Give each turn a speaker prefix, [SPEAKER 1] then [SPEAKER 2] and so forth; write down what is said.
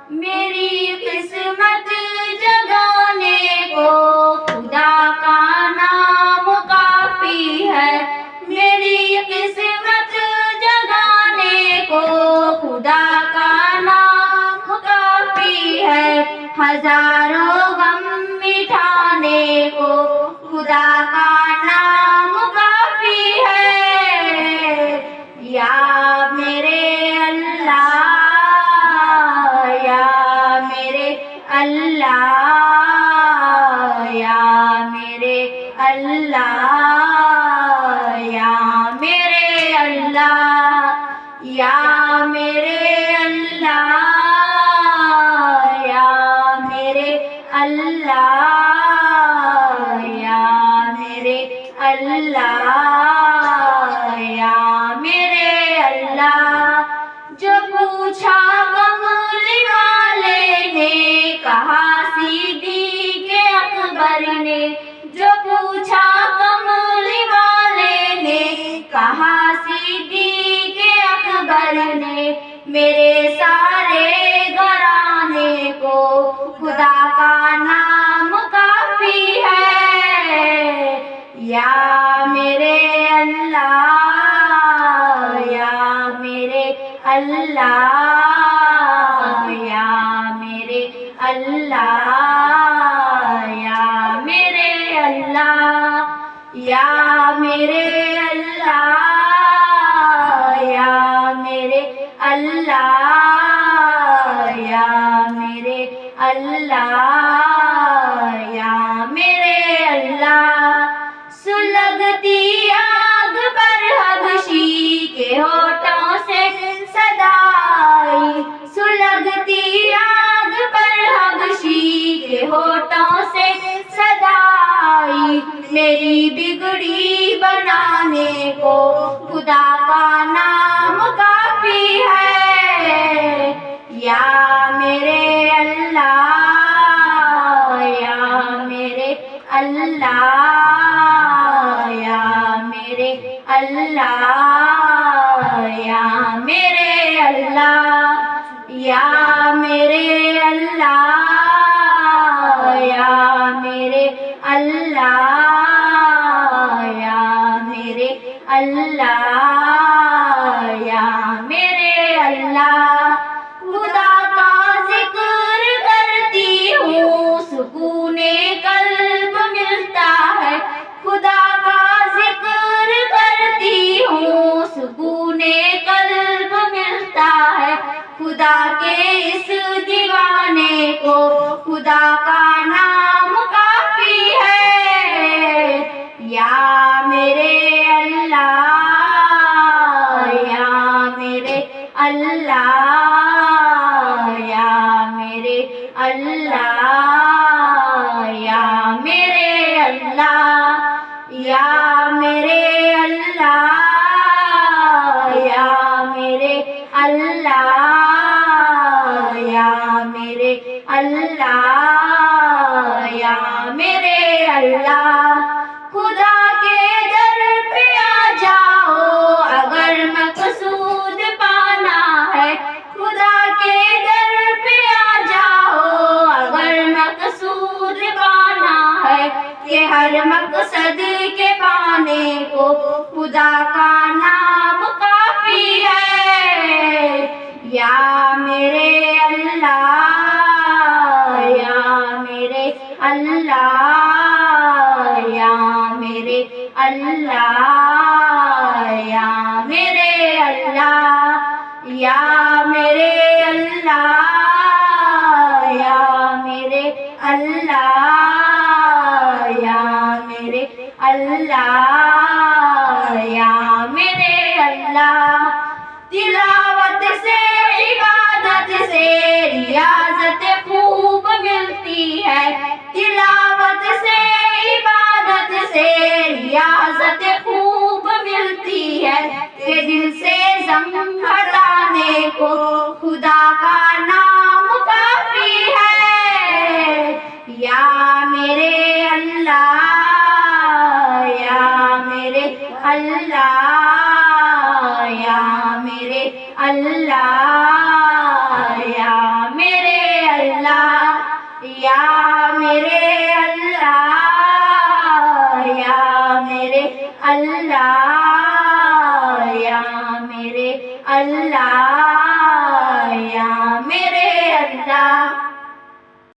[SPEAKER 1] میری قسمت جگانے کو خدا کا نام کافی ہے، میری قسمت جگانے کو خدا کا نام کافی ہے، ہزاروں غم مٹھانے کو خدا کا نام کافی ہے، یا میرے اللہ، یا میرے اللہ، یا میرے اللہ، یا میرے اللہ، یا میرے اللہ، یا میرے اللہ، یا میرے اللہ، یا میرے اللہ۔ جو پوچھا کملی والے نے، کہا صدیق اکبر نے، جو پوچھا کملی والے نے، کہا صدیق اکبر نے، میرے سارے گھرانے کو خدا کا نام کافی ہے، یا میرے اللہ، یا میرے اللہ، یا میرے اللہ، یا میرے اللہ، یا میرے اللہ، یا میرے اللہ، یا میرے اللہ، یا میرے اللہ۔ سلگتی آگ پر حبشی کے ہونٹوں سے صدا آئی، سلگتی آگ پر حبشی کے ہونٹوں سے صدا آئی، میری بگڑی بنانے کو خدا کا نام کافی ہے، یا میرے اللہ، یا میرے اللہ، یا میرے اللہ، یا میرے اللہ، یا میرے اللہ، یا میرے اللہ، یا میرے اللہ، یا میرے اللہ۔ خدا کا ذکر کرتی ہوں، سکون قلب ملتا ہے، خدا کا ذکر کرتی ہوں، سکون قلب ملتا ہے، خدا کے اس دیوانے کو خدا کا نام کافی ہے، یا میرے اللہ، یا میرے اللہ، یا میرے اللہ، یا میرے اللہ، یا میرے اللہ، یا میرے اللہ، یا میرے اللہ، یا میرے اللہ۔ خدا کے در پہ آ جاؤ اگر مقصود پانا ہے، خدا کے در پہ آ جاؤ اگر مقصود پانا ہے، کہ ہر مقصد کے پانے کو خدا کا نام کافی ہے، یا میرے اللہ، یا میرے اللہ، یا میرے اللہ، یا میرے اللہ، یا میرے اللہ، یا میرے اللہ، یا میرے اللہ، یا میرے اللہ۔ تلاوت سے عبادت یا میرے اللہ یا میرے اللہ یا میرے اللہ